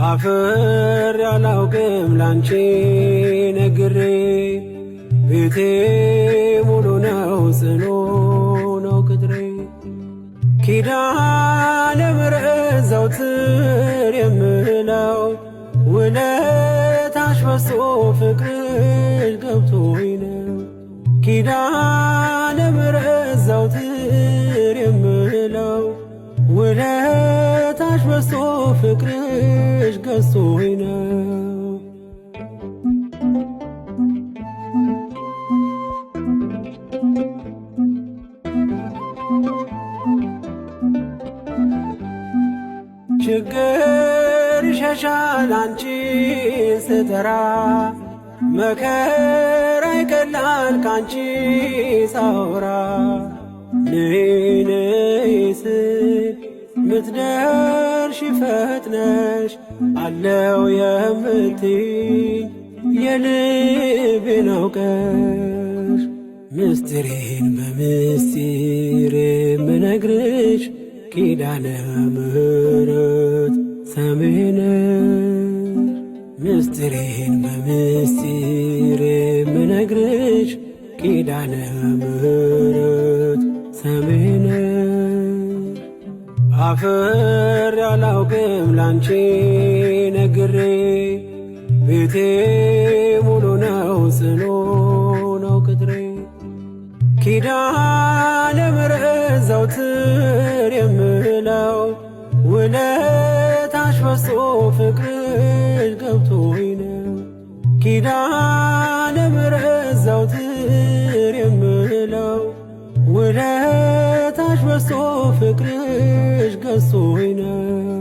አፍር ያላውቅም ላንቺ ነግሬ ቤቴ ሙሉ ነው ጽኑ ነው ቅጥሬ ኪዳነ ምሕረት ዘወትር የምለው ውለታሽ በዝቶ ፍቅርሽ ገብቶኝ ነው ኪዳነ ምሕረት ዘወትር የምለው ውለታሽ በዝቶ ፍቅርሽ ገዝቶኝ ነው ችግር ይሸሻል አንቺን ስጠራ መከራ ይቀላል ካንቺ ሳወራ ነይ ነይ ስል ምትደርሺ ፈጥነሽ አለው የምትይኝ የልቤን አውቀሽ ምስጢሬን በምስጢር የምነግርሽ ኪዳነ ምሕረት ሰሚዬ ነሽ ምስጢሬን በምስጢር የምነግርሽ ኪዳነ ምሕረት ሰሚዬ ነሽ አፍር ያላውቅም ላንቺ ነግሬ ቤቴ ሙሉ ነው ጽኑ ነው ቅጥሬ ኪዳነ ምሕረት ዘወትር የምለው ውለታሽ በዝቶ ፍቅርሽ ገብቶኝ ነው ኪዳነ ምሕረት ዘወትር የምለው ውለታሽ በዝቶ ፍቅርሽ ገዝቶኝ ነው